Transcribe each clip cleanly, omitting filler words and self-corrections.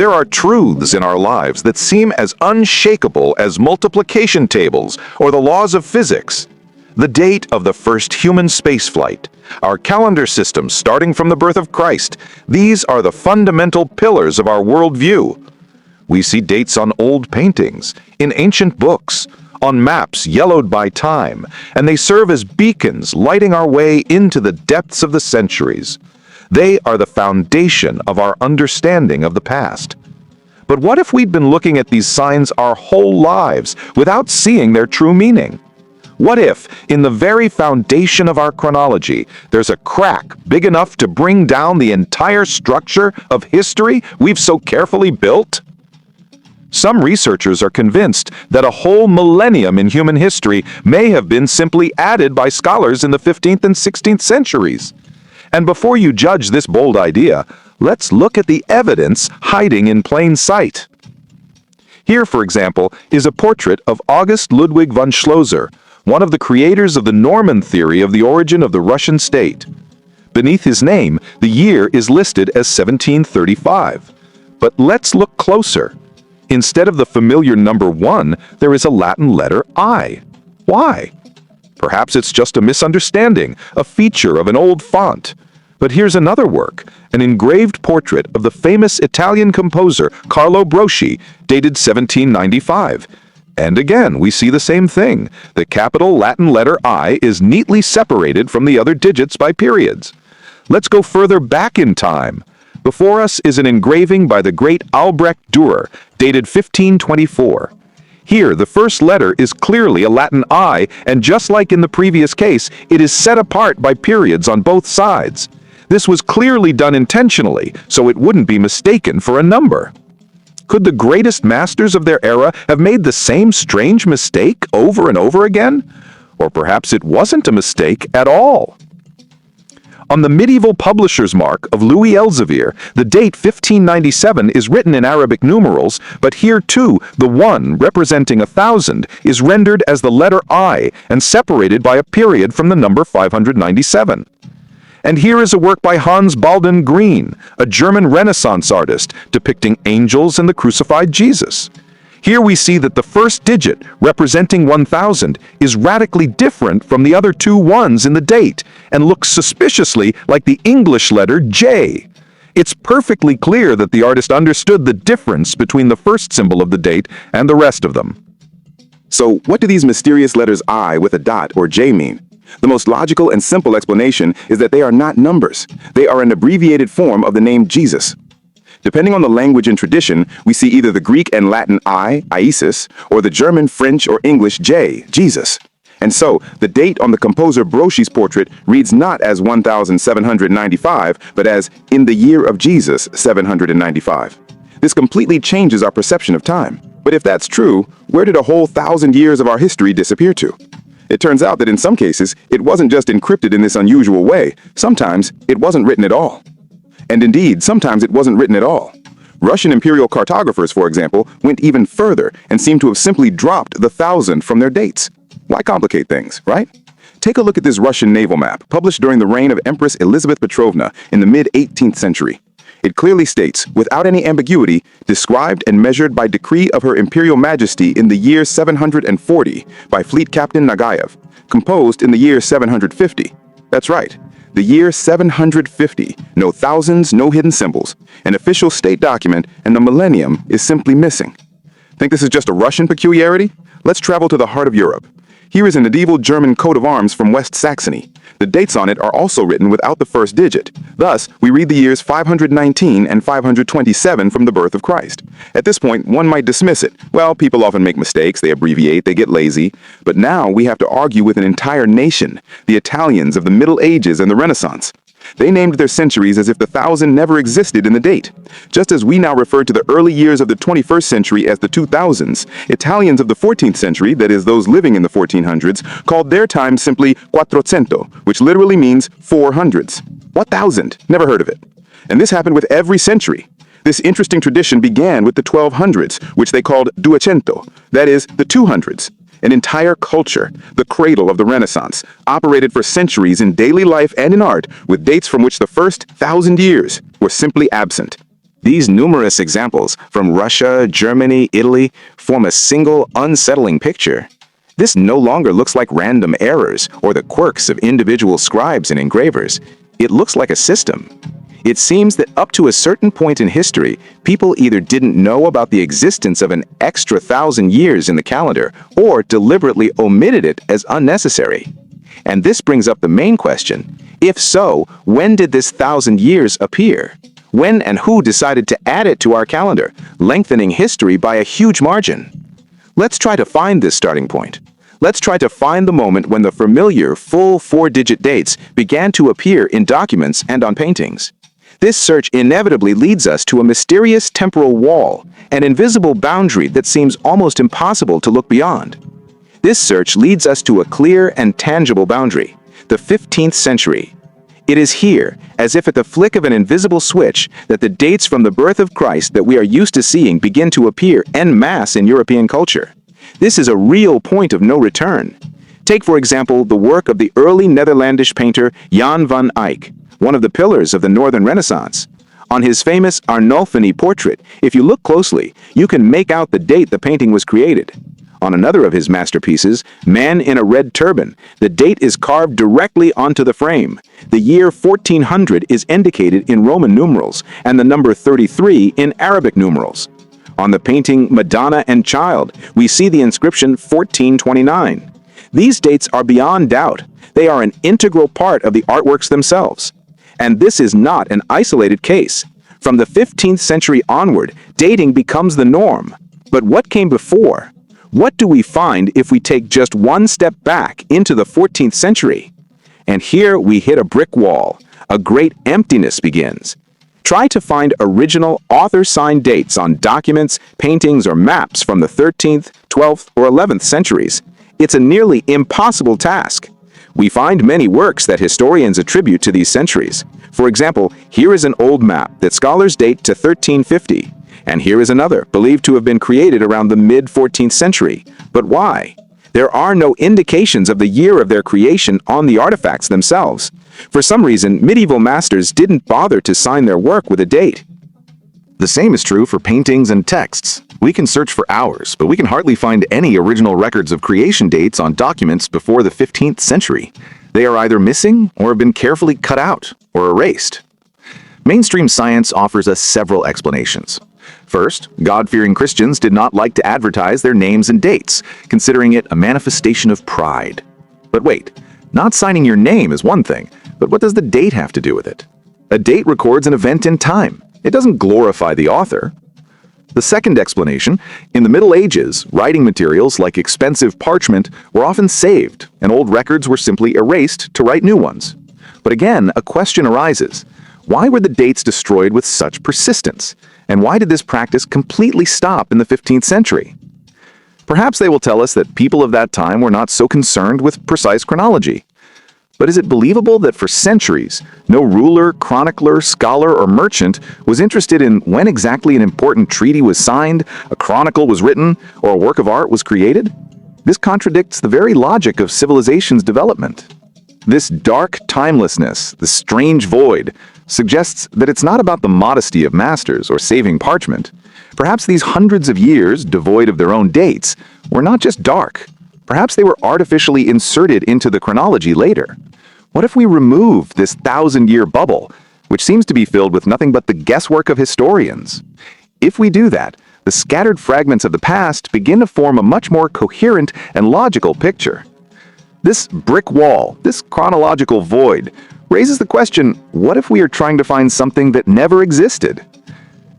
There are truths in our lives that seem as unshakable as multiplication tables or the laws of physics. The date of the first human spaceflight, our calendar system starting from the birth of Christ, these are the fundamental pillars of our worldview. We see dates on old paintings, in ancient books, on maps yellowed by time, and they serve as beacons lighting our way into the depths of the centuries. They are the foundation of our understanding of the past. But what if we'd been looking at these signs our whole lives without seeing their true meaning? What if, in the very foundation of our chronology, there's a crack big enough to bring down the entire structure of history we've so carefully built? Some researchers are convinced that a whole millennium in human history may have been simply added by scholars in the 15th and 16th centuries. And before you judge this bold idea, let's look at the evidence hiding in plain sight. Here, for example, is a portrait of August Ludwig von Schlosser, one of the creators of the Norman theory of the origin of the Russian state. Beneath his name, the year is listed as 1735. But let's look closer. Instead of the familiar number 1, there is a Latin letter I. Why? Perhaps it's just a misunderstanding, a feature of an old font. But here's another work, an engraved portrait of the famous Italian composer Carlo Broschi, dated 1795. And again, we see the same thing. The capital Latin letter I is neatly separated from the other digits by periods. Let's go further back in time. Before us is an engraving by the great Albrecht Dürer, dated 1524. Here, the first letter is clearly a Latin I, and just like in the previous case, it is set apart by periods on both sides. This was clearly done intentionally, so it wouldn't be mistaken for a number. Could the greatest masters of their era have made the same strange mistake over and over again? Or perhaps it wasn't a mistake at all. On the medieval publisher's mark of Louis Elzevir, the date 1597 is written in Arabic numerals, but here too, the 1 representing 1,000 is rendered as the letter I and separated by a period from the number 597. And here is a work by Hans Baldung Grien, a German Renaissance artist, depicting angels and the crucified Jesus. Here we see that the first digit, representing 1,000, is radically different from the other 2 ones in the date, and looks suspiciously like the English letter J. It's perfectly clear that the artist understood the difference between the first symbol of the date and the rest of them. So, what do these mysterious letters I with a dot or J mean? The most logical and simple explanation is that they are not numbers. They are an abbreviated form of the name Jesus. Depending on the language and tradition, we see either the Greek and Latin I, Iesus, or the German, French, or English J, Jesus. And so, the date on the composer Broschi's portrait reads not as 1795, but as in the year of Jesus, 795. This completely changes our perception of time. But if that's true, where did a whole 1,000 years of our history disappear to? It turns out that in some cases, it wasn't just encrypted in this unusual way. Sometimes, it wasn't written at all. And indeed, sometimes it wasn't written at all. Russian imperial cartographers, for example, went even further and seem to have simply dropped the 1,000 from their dates. Why complicate things, right? Take a look at this Russian naval map, published during the reign of Empress Elizabeth Petrovna in the mid-18th century. It clearly states, without any ambiguity, described and measured by decree of Her Imperial Majesty in the year 740 by Fleet Captain Nagaev, composed in the year 750. That's right. The year 750, no thousands, no hidden symbols, an official state document, and the millennium is simply missing. Think this is just a Russian peculiarity? Let's travel to the heart of Europe. Here is a medieval German coat of arms from West Saxony. The dates on it are also written without the first digit. Thus, we read the years 519 and 527 from the birth of Christ. At this point, one might dismiss it. Well, people often make mistakes, they abbreviate, they get lazy. But now we have to argue with an entire nation, the Italians of the Middle Ages and the Renaissance. They named their centuries as if the 1,000 never existed in the date. Just as we now refer to the early years of the 21st century as the 2000s, Italians of the 14th century, that is, those living in the 1400s, called their time simply Quattrocento, which literally means 400s. What thousand? Never heard of it. And this happened with every century. This interesting tradition began with the 1200s, which they called Duecento, that is, the 200s. An entire culture, the cradle of the Renaissance, operated for centuries in daily life and in art with dates from which the first 1,000 years were simply absent. These numerous examples from Russia, Germany, Italy form a single unsettling picture. This no longer looks like random errors or the quirks of individual scribes and engravers. It looks like a system. It seems that up to a certain point in history, people either didn't know about the existence of an extra 1,000 years in the calendar or deliberately omitted it as unnecessary. And this brings up the main question. If so, when did this 1,000 years appear? When and who decided to add it to our calendar, lengthening history by a huge margin? Let's try to find this starting point. Let's try to find the moment when the familiar full 4-digit dates began to appear in documents and on paintings. This search inevitably leads us to a mysterious temporal wall, an invisible boundary that seems almost impossible to look beyond. This search leads us to a clear and tangible boundary, the 15th century. It is here, as if at the flick of an invisible switch, that the dates from the birth of Christ that we are used to seeing begin to appear en masse in European culture. This is a real point of no return. Take, for example, the work of the early Netherlandish painter Jan van Eyck, one of the pillars of the Northern Renaissance. On his famous Arnolfini portrait, if you look closely, you can make out the date the painting was created. On another of his masterpieces, Man in a Red Turban, the date is carved directly onto the frame. The year 1400 is indicated in Roman numerals, and the number 33 in Arabic numerals. On the painting Madonna and Child, we see the inscription 1429. These dates are beyond doubt. They are an integral part of the artworks themselves. And this is not an isolated case. From the 15th century onward, dating becomes the norm. But what came before? What do we find if we take just one step back into the 14th century? And here we hit a brick wall. A great emptiness begins. Try to find original author-signed dates on documents, paintings, or maps from the 13th, 12th, or 11th centuries. It's a nearly impossible task. We find many works that historians attribute to these centuries. For example, here is an old map that scholars date to 1350. And here is another, believed to have been created around the mid-14th century. But why? There are no indications of the year of their creation on the artifacts themselves. For some reason, medieval masters didn't bother to sign their work with a date. The same is true for paintings and texts. We can search for hours, but we can hardly find any original records of creation dates on documents before the 15th century. They are either missing or have been carefully cut out or erased. Mainstream science offers us several explanations. First, God-fearing Christians did not like to advertise their names and dates, considering it a manifestation of pride. But wait, not signing your name is one thing, but what does the date have to do with it? A date records an event in time. It doesn't glorify the author. The second explanation, in the Middle Ages, writing materials like expensive parchment were often saved, and old records were simply erased to write new ones. But again, a question arises. Why were the dates destroyed with such persistence? And why did this practice completely stop in the 15th century? Perhaps they will tell us that people of that time were not so concerned with precise chronology. But is it believable that for centuries, no ruler, chronicler, scholar, or merchant was interested in when exactly an important treaty was signed, a chronicle was written, or a work of art was created? This contradicts the very logic of civilization's development. This dark timelessness, this strange void, suggests that it's not about the modesty of masters or saving parchment. Perhaps these hundreds of years, devoid of their own dates, were not just dark. Perhaps they were artificially inserted into the chronology later. What if we removed this 1,000-year bubble, which seems to be filled with nothing but the guesswork of historians? If we do that, the scattered fragments of the past begin to form a much more coherent and logical picture. This brick wall, this chronological void, raises the question, what if we are trying to find something that never existed?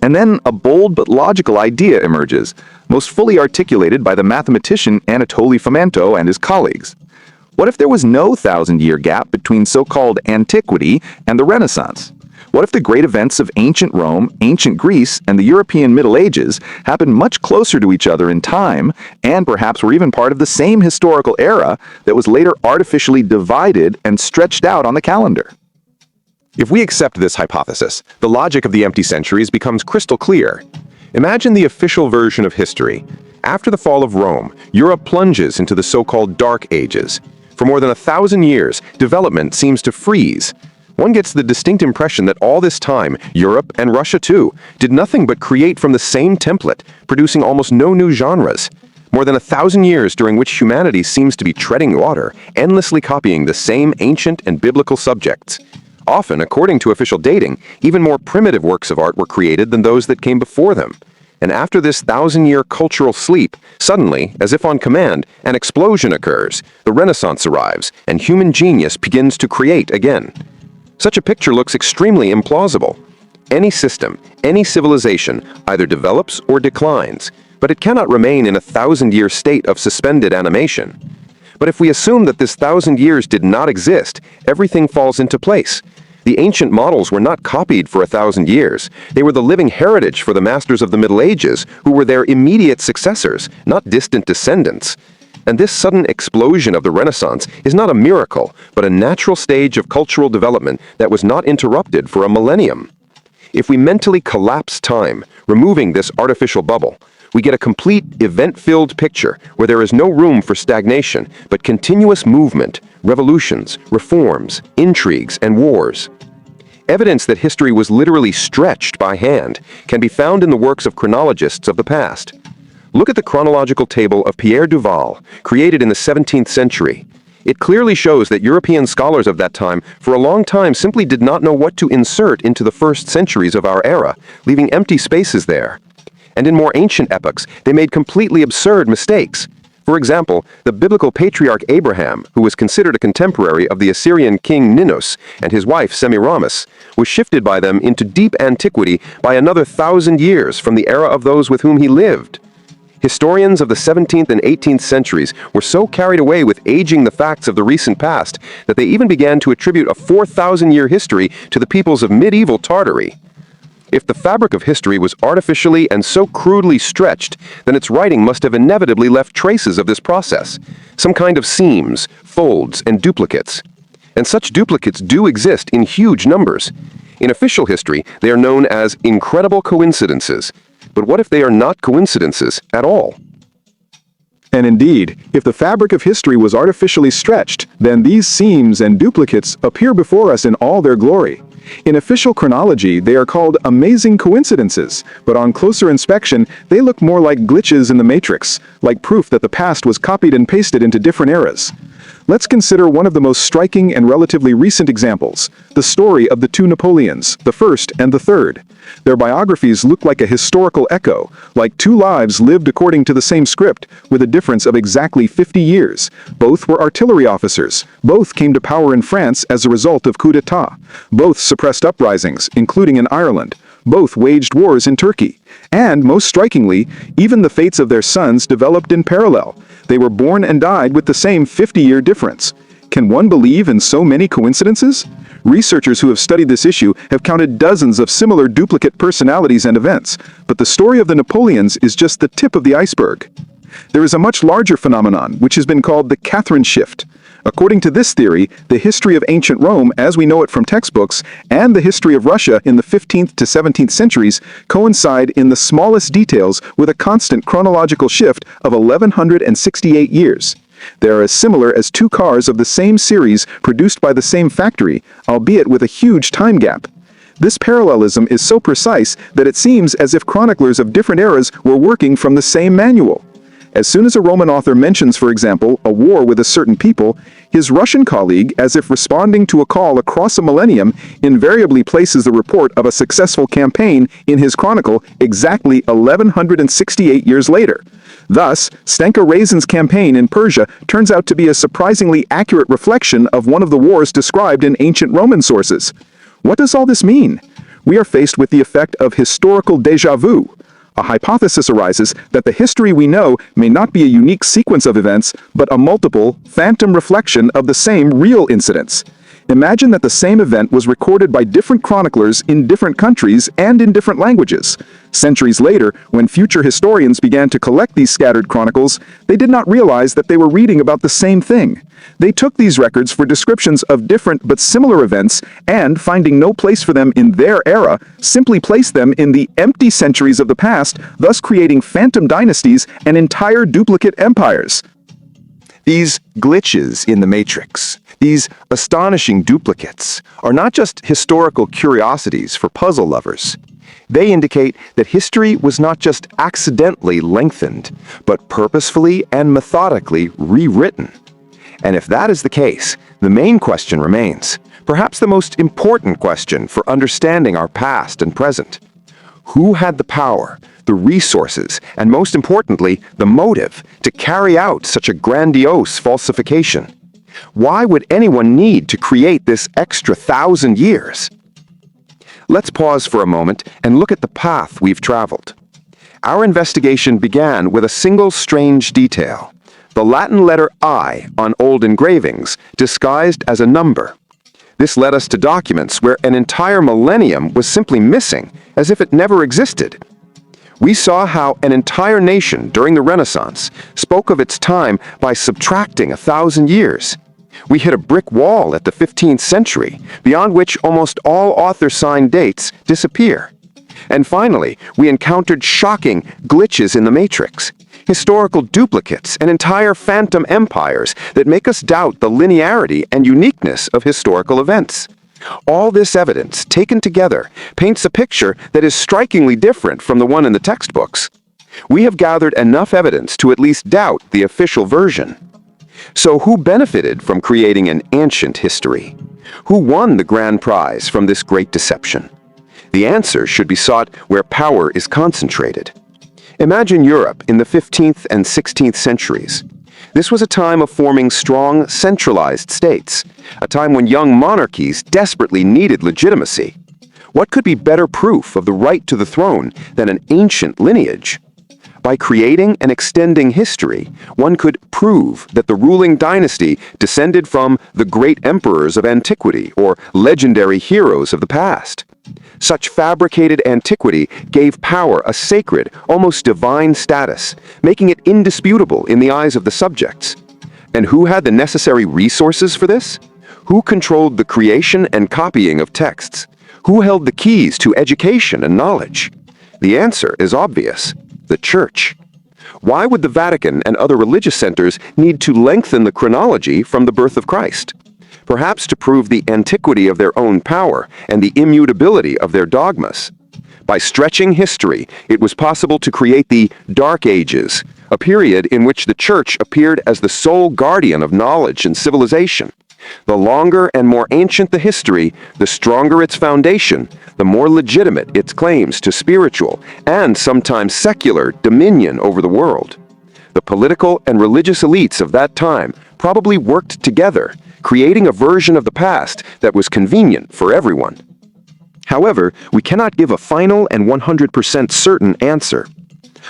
And then a bold but logical idea emerges, most fully articulated by the mathematician Anatoly Fomenko and his colleagues. What if there was no 1,000-year gap between so-called antiquity and the Renaissance? What if the great events of ancient Rome, ancient Greece, and the European Middle Ages happened much closer to each other in time, and perhaps were even part of the same historical era that was later artificially divided and stretched out on the calendar? If we accept this hypothesis, the logic of the empty centuries becomes crystal clear. Imagine the official version of history. After the fall of Rome, Europe plunges into the so-called Dark Ages. For more than 1,000 years, development seems to freeze. One gets the distinct impression that all this time, Europe, and Russia too, did nothing but create from the same template, producing almost no new genres. More than 1,000 years during which humanity seems to be treading water, endlessly copying the same ancient and biblical subjects. Often, according to official dating, even more primitive works of art were created than those that came before them. And after this 1,000-year cultural sleep, suddenly, as if on command, an explosion occurs, the Renaissance arrives, and human genius begins to create again. Such a picture looks extremely implausible. Any system, any civilization, either develops or declines, but it cannot remain in a 1,000-year state of suspended animation. But if we assume that this 1,000 years did not exist, everything falls into place. The ancient models were not copied for 1,000 years. They were the living heritage for the masters of the Middle Ages, who were their immediate successors, not distant descendants. And this sudden explosion of the Renaissance is not a miracle, but a natural stage of cultural development that was not interrupted for a millennium. If we mentally collapse time, removing this artificial bubble, we get a complete event-filled picture where there is no room for stagnation, but continuous movement, revolutions, reforms, intrigues, and wars. Evidence that history was literally stretched by hand can be found in the works of chronologists of the past. Look at the chronological table of Pierre Duval, created in the 17th century. It clearly shows that European scholars of that time for a long time simply did not know what to insert into the first centuries of our era, leaving empty spaces there. And in more ancient epochs, they made completely absurd mistakes. For example, the biblical patriarch Abraham, who was considered a contemporary of the Assyrian king Ninus and his wife Semiramis, was shifted by them into deep antiquity by another 1,000 years from the era of those with whom he lived. Historians of the 17th and 18th centuries were so carried away with aging the facts of the recent past that they even began to attribute a 4,000-year history to the peoples of medieval Tartary. If the fabric of history was artificially and so crudely stretched, then its writing must have inevitably left traces of this process, some kind of seams, folds, and duplicates. And such duplicates do exist in huge numbers. In official history, they are known as incredible coincidences. But what if they are not coincidences at all? And indeed, if the fabric of history was artificially stretched, then these seams and duplicates appear before us in all their glory. In official chronology, they are called amazing coincidences, but on closer inspection, they look more like glitches in the matrix, like proof that the past was copied and pasted into different eras. Let's consider one of the most striking and relatively recent examples, the story of the two Napoleons, the first and the third. Their biographies look like a historical echo, like two lives lived according to the same script, with a difference of exactly 50 years. Both were artillery officers. Both came to power in France as a result of coup d'etat. Both suppressed uprisings, including in Ireland. Both waged wars in Turkey. And, most strikingly, even the fates of their sons developed in parallel. They were born and died with the same 50-year difference. Can one believe in so many coincidences? Researchers who have studied this issue have counted dozens of similar duplicate personalities and events, but the story of the Napoleons is just the tip of the iceberg. There is a much larger phenomenon, which has been called the Catherine shift. According to this theory, the history of ancient Rome as we know it from textbooks and the history of Russia in the 15th to 17th centuries coincide in the smallest details with a constant chronological shift of 1168 years. They are as similar as two cars of the same series produced by the same factory, albeit with a huge time gap. This parallelism is so precise that it seems as if chroniclers of different eras were working from the same manual. As soon as a Roman author mentions, for example, a war with a certain people, his Russian colleague, as if responding to a call across a millennium, invariably places the report of a successful campaign in his chronicle exactly 1168 years later. Thus, Stenka Razin's campaign in Persia turns out to be a surprisingly accurate reflection of one of the wars described in ancient Roman sources. What does all this mean? We are faced with the effect of historical déjà vu. A hypothesis arises that the history we know may not be a unique sequence of events, but a multiple, phantom reflection of the same real incidents. Imagine that the same event was recorded by different chroniclers in different countries and in different languages. Centuries later, when future historians began to collect these scattered chronicles, they did not realize that they were reading about the same thing. They took these records for descriptions of different but similar events and, finding no place for them in their era, simply placed them in the empty centuries of the past, thus creating phantom dynasties and entire duplicate empires. These glitches in the matrix, These astonishing duplicates are not just historical curiosities for puzzle lovers. They indicate that history was not just accidentally lengthened, but purposefully and methodically rewritten. And if that is the case, the main question remains, perhaps the most important question for understanding our past and present. Who had the power, the resources, and most importantly, the motive to carry out such a grandiose falsification? Why would anyone need to create this extra 1,000 years? Let's pause for a moment and look at the path we've traveled. Our investigation began with a single strange detail: the Latin letter I on old engravings disguised as a number. This led us to documents where an entire millennium was simply missing, as if it never existed. We saw how an entire nation during the Renaissance spoke of its time by subtracting 1,000 years. We hit a brick wall at the 15th century, beyond which almost all author-signed dates disappear. And finally, we encountered shocking glitches in the matrix, historical duplicates, and entire phantom empires that make us doubt the linearity and uniqueness of historical events. All this evidence, taken together, paints a picture that is strikingly different from the one in the textbooks. We have gathered enough evidence to at least doubt the official version. So who benefited from creating an ancient history? Who won the grand prize from this great deception? The answer should be sought where power is concentrated. Imagine Europe in the 15th and 16th centuries. This was a time of forming strong, centralized states, a time when young monarchies desperately needed legitimacy. What could be better proof of the right to the throne than an ancient lineage? By creating and extending history, one could prove that the ruling dynasty descended from the great emperors of antiquity or legendary heroes of the past. Such fabricated antiquity gave power a sacred, almost divine status, making it indisputable in the eyes of the subjects. And who had the necessary resources for this? Who controlled the creation and copying of texts? Who held the keys to education and knowledge? The answer is obvious: the Church. Why would the Vatican and other religious centers need to lengthen the chronology from the birth of Christ? Perhaps to prove the antiquity of their own power and the immutability of their dogmas. By stretching history, it was possible to create the Dark Ages, a period in which the Church appeared as the sole guardian of knowledge and civilization. The longer and more ancient the history, the stronger its foundation, the more legitimate its claims to spiritual and sometimes secular dominion over the world. The political and religious elites of that time probably worked together, creating a version of the past that was convenient for everyone. However, we cannot give a final and 100% certain answer.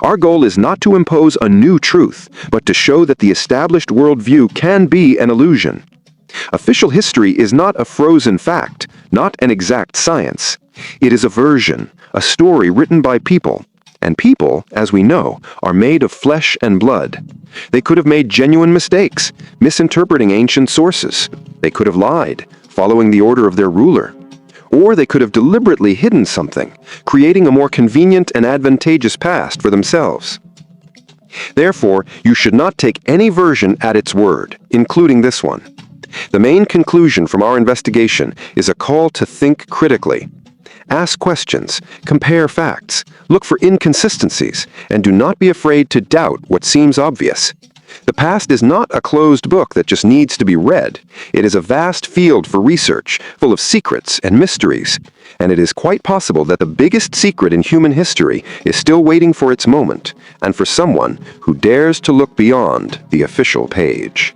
Our goal is not to impose a new truth, but to show that the established worldview can be an illusion. Official history is not a frozen fact, not an exact science. It is a version, a story written by people. And people, as we know, are made of flesh and blood. They could have made genuine mistakes, misinterpreting ancient sources. They could have lied, following the order of their ruler. Or they could have deliberately hidden something, creating a more convenient and advantageous past for themselves. Therefore, you should not take any version at its word, including this one. The main conclusion from our investigation is a call to think critically. Ask questions, compare facts, look for inconsistencies, and do not be afraid to doubt what seems obvious. The past is not a closed book that just needs to be read. It is a vast field for research, full of secrets and mysteries. And it is quite possible that the biggest secret in human history is still waiting for its moment, and for someone who dares to look beyond the official page.